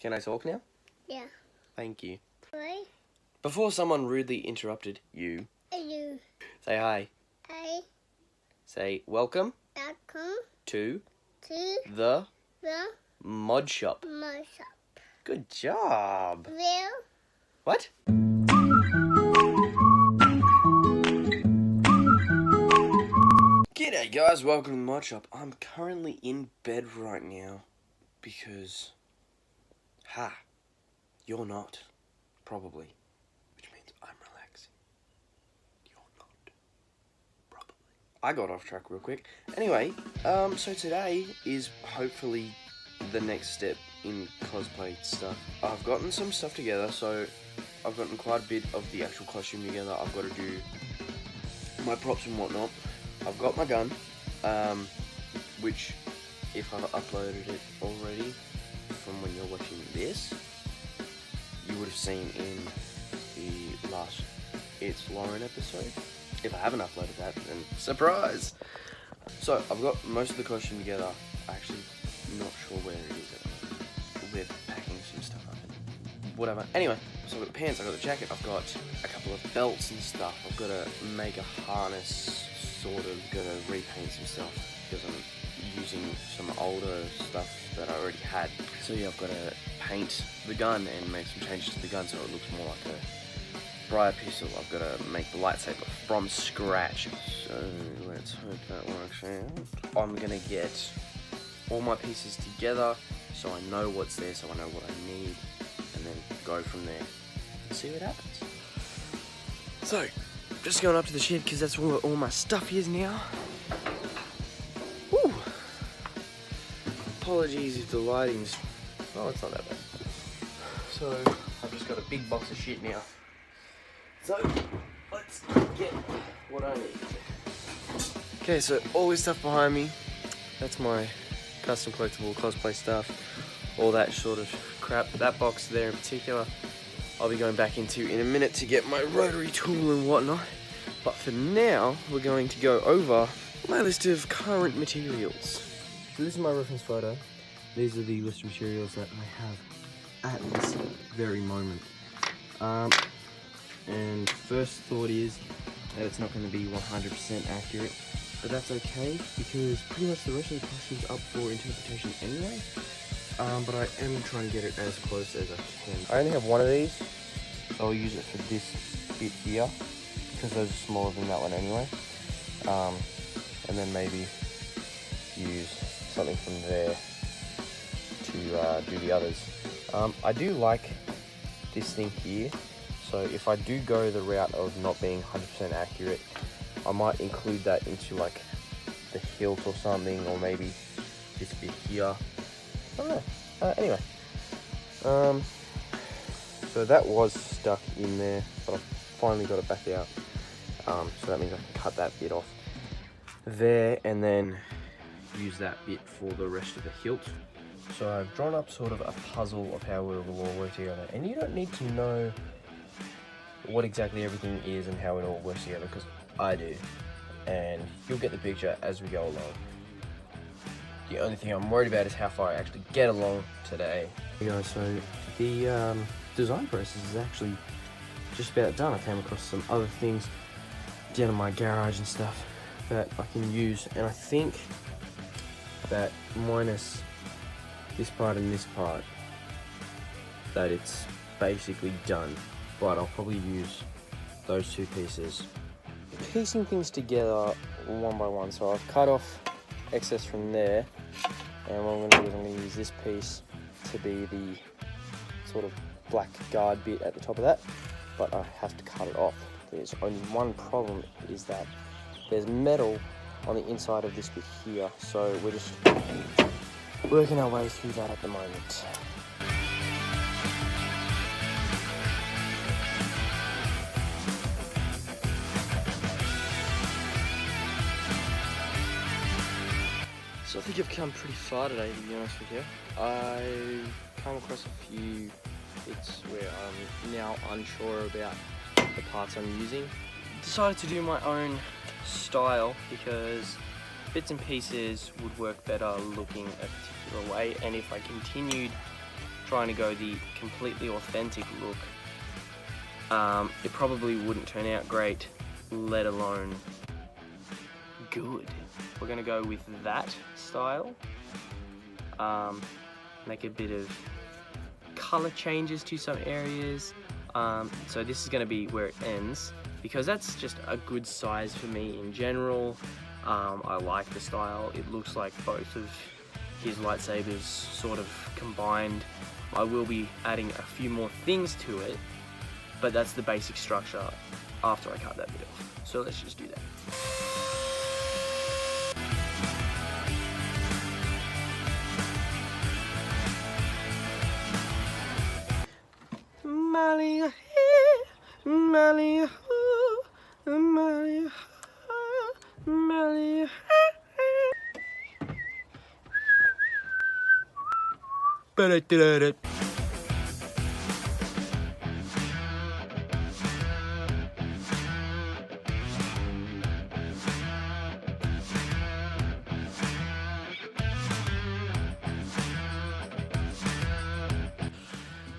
Can I talk now? Yeah. Thank you. Right? Before someone rudely interrupted you, You. say hi. I Say welcome welcome to to the the ModShop. ModShop. Good job. Will What? G'day guys, welcome to ModShop. I'm currently in bed right now because, you're not, probably, which means I'm relaxing. You're not, probably. I got off track real quick. Anyway, so today is hopefully the next step in cosplay stuff. I've gotten some stuff together, so I've gotten quite a bit of the actual costume together. I've got to do my props and whatnot. I've got my gun, which, if I've uploaded it already from when you're watching this, you would have seen in the last It's Lauren episode. If I haven't uploaded that, then surprise! So, I've got most of the costume together. I'm actually not sure where it is at the moment. We're packing some stuff up and whatever. Anyway, so I've got the pants, I've got the jacket, I've got a couple of belts and stuff. I've got to make a harness, sort of, gonna repaint some stuff because I'm using some older stuff that I already had. So yeah, I've got to paint the gun and make some changes to the gun so it looks more like a briar pistol. I've got to make the lightsaber from scratch. So let's hope that works out. I'm gonna get all my pieces together so I know what's there, so I know what I need, and then go from there and see what happens. So, just going up to the shed because that's where all my stuff is now. Woo. Apologies if the lighting's... Oh, it's not that bad. So, I've just got a big box of shit now. So, let's get what I need. Okay, so all this stuff behind me, that's my custom collectible cosplay stuff. All that sort of crap. That box there in particular, I'll be going back into in a minute to get my rotary tool and whatnot. But for now, we're going to go over my list of current materials. So this is my reference photo. These are the list of materials that I have at this very moment. And first thought is that it's not going to be 100% accurate, but that's okay because pretty much the rest of the costume's up for interpretation anyway. But I am trying to get it as close as I can. I only have one of these, so I'll use it for this bit here, because those are smaller than that one anyway. And then maybe use something from there to do the others. I do like this thing here, so if I do go the route of not being 100% accurate, I might include that into like the hilt or something, or maybe this bit here. I don't know. Anyway, so that was stuck in there, but I finally got it back out. So that means I can cut that bit off there and then use that bit for the rest of the hilt. So I've drawn up sort of a puzzle of how it will all work together, and you don't need to know what exactly everything is and how it all works together, because I do, and you'll get the picture as we go along. The only thing I'm worried about is how far I actually get along today. Hey guys, so the design process is actually just about done. I came across some other things down in my garage and stuff that I can use, and I think that minus this part and this part, that it's basically done. But I'll probably use those two pieces. Piecing things together one by one, so I've cut off excess from there, and what I'm going to do is I'm going to use this piece to be the sort of black guard bit at the top of that, but I have to cut it off. There's only one problem, is that there's metal on the inside of this bit here, so we're just working our way through that at the moment. So I think I've come pretty far today, to be honest with you. I've come across a few bits where I'm now unsure about the parts I'm using. Decided to do my own style because bits and pieces would work better looking a particular way, and if I continued trying to go the completely authentic look, it probably wouldn't turn out great, let alone good. We're gonna go with that style, make a bit of color changes to some areas. So this is gonna be where it ends, because that's just a good size for me in general. I like the style. It looks like both of his lightsabers sort of combined. I will be adding a few more things to it, but that's the basic structure after I cut that bit off. So let's just do that. Malia, Malia, Malia, Malia.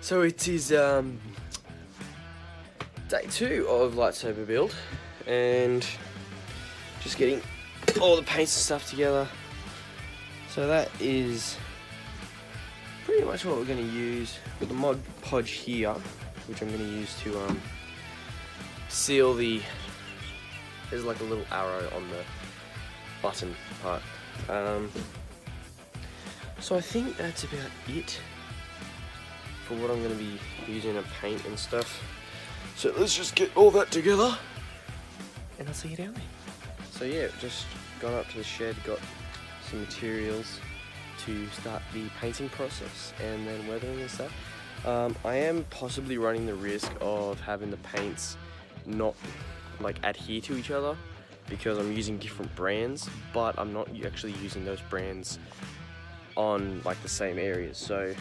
So it is day 2 of lightsaber build, and just getting all the paints and stuff together. So that is pretty much what we're going to use with the Mod Podge here, which I'm going to use to seal the, there's like a little arrow on the button part. So I think that's about it for what I'm going to be using to paint and stuff. So let's just get all that together and I'll see you down there. So yeah, just gone up to the shed, got some materials to start the painting process and then weathering and stuff. I am possibly running the risk of having the paints not like adhere to each other because I'm using different brands, but I'm not actually using those brands on like the same areas. So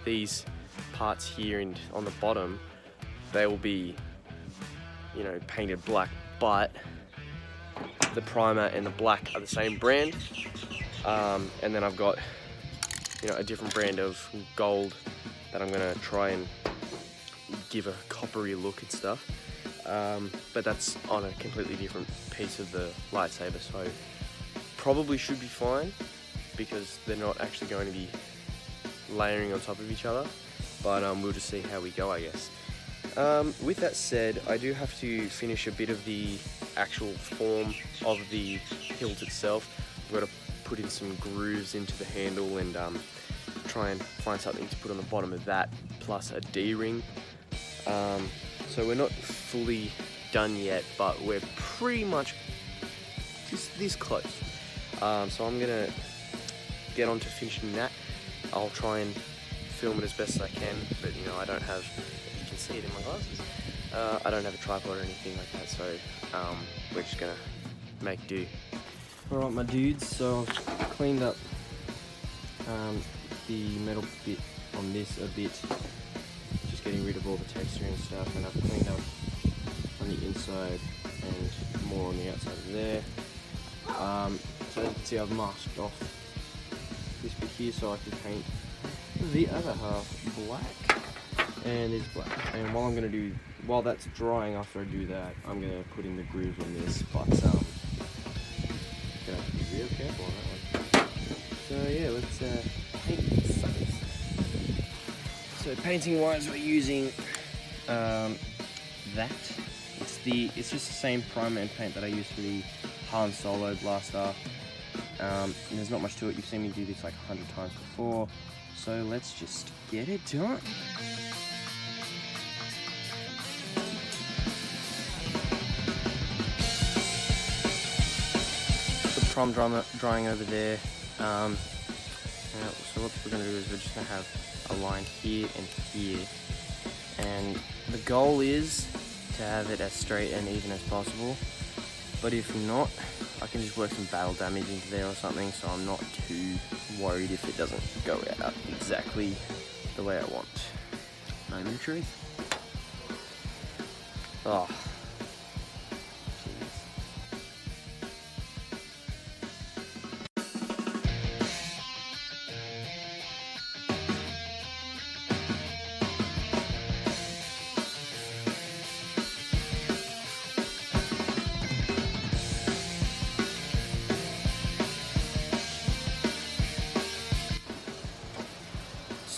these parts here and on the bottom, they will be, you know, painted black, but the primer and the black are the same brand. And then I've got, you know, a different brand of gold that I'm gonna try and give a coppery look and stuff. But that's on a completely different piece of the lightsaber, so probably should be fine because they're not actually going to be layering on top of each other. But we'll just see how we go, I guess. With that said, I do have to finish a bit of the actual form of the hilt itself. I've got to put in some grooves into the handle and try and find something to put on the bottom of that, plus a D-ring. So we're not fully done yet, but we're pretty much just this close. So I'm gonna get on to finishing that. I'll try and film it as best as I can, but you know, I don't have, you can see it in my glasses, I don't have a tripod or anything like that, so we're just gonna make do. Alright my dudes, so I've cleaned up the metal bit on this a bit, just getting rid of all the texture and stuff, and I've cleaned up on the inside and more on the outside of there. So as you can see, I've masked off this bit here so I can paint the other half black, and it's black. And while that's drying, after I do that, I'm gonna put in the grooves on this, but gonna have to be real careful on that one. So yeah, let's paint these suckers. So painting wise, we're using that. It's just the same primer and paint that I used for the Han Solo blaster. And there's not much to it. You've seen me do this like 100 times before. So let's just get it done. The prom drying over there. So what we're going to do is we're just going to have a line here and here. And the goal is to have it as straight and even as possible. But if not, I can just work some battle damage into there or something, so I'm not too worried if it doesn't go out exactly the way I want. Moment of truth. Oh. Jeez.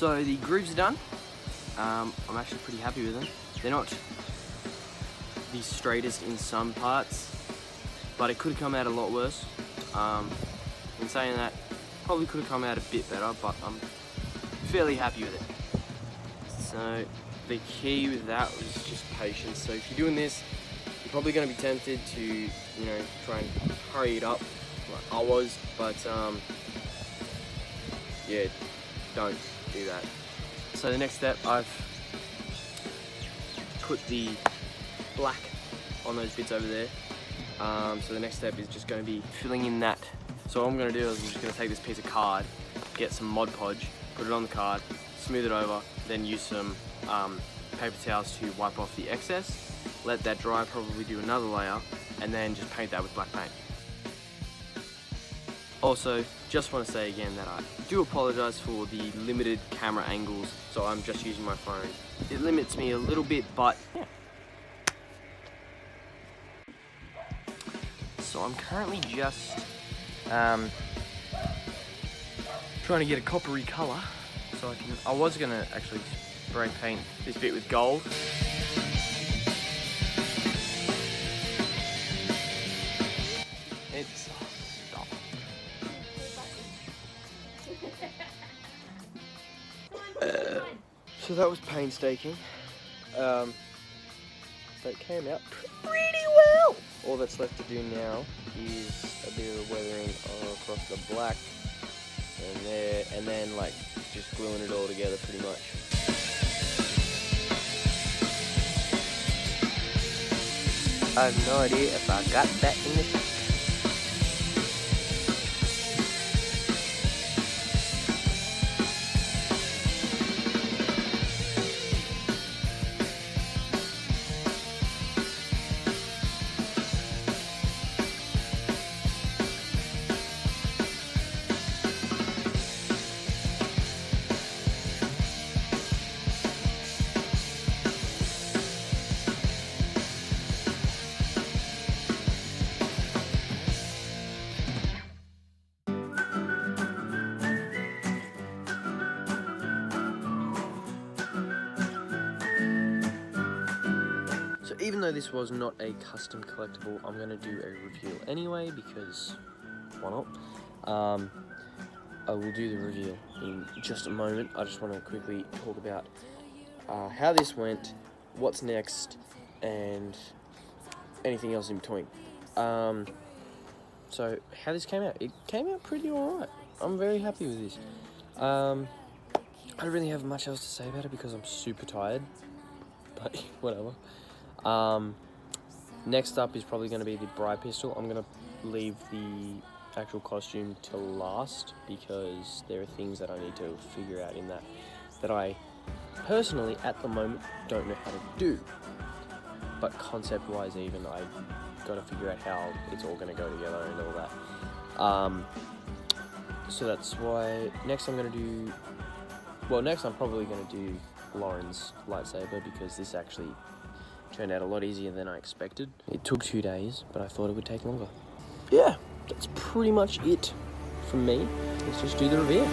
So the grooves are done. I'm actually pretty happy with them. They're not the straightest in some parts, but it could have come out a lot worse. In saying that, probably could have come out a bit better, but I'm fairly happy with it. So the key with that was just patience. So if you're doing this, you're probably going to be tempted to, you know, try and hurry it up like I was, but yeah, don't do that. So the next step, I've put the black on those bits over there. So the next step is just going to be filling in that. So what I'm going to do is I'm just going to take this piece of card, get some Mod Podge, put it on the card, smooth it over, then use some paper towels to wipe off the excess, let that dry, probably do another layer, and then just paint that with black paint. Also, just want to say again that I do apologise for the limited camera angles, so I'm just using my phone. It limits me a little bit, but yeah. So I'm currently just trying to get a coppery colour, so I was gonna actually spray paint this bit with gold. It's stop. So that was painstaking, but it came out pretty well. All that's left to do now is a bit of weathering across the black and there, and then like just gluing it all together pretty much. I have no idea if I got that in the shot. So even though this was not a custom collectible, I'm going to do a reveal anyway, because why not? I will do the reveal in just a moment. I just want to quickly talk about how this went, what's next, and anything else in between. So how this came out, it came out pretty alright. I'm very happy with this. I don't really have much else to say about it because I'm super tired, but whatever. Next up is probably going to be the bride pistol. I'm going to leave the actual costume till last because there are things that I need to figure out in that I personally at the moment don't know how to do, but concept wise even I got to figure out how it's all going to go together and all that. So that's why next I'm probably going to do Lauren's lightsaber, because this actually turned out a lot easier than I expected. It took 2 days, but I thought it would take longer. Yeah, that's pretty much it from me. Let's just do the reveal.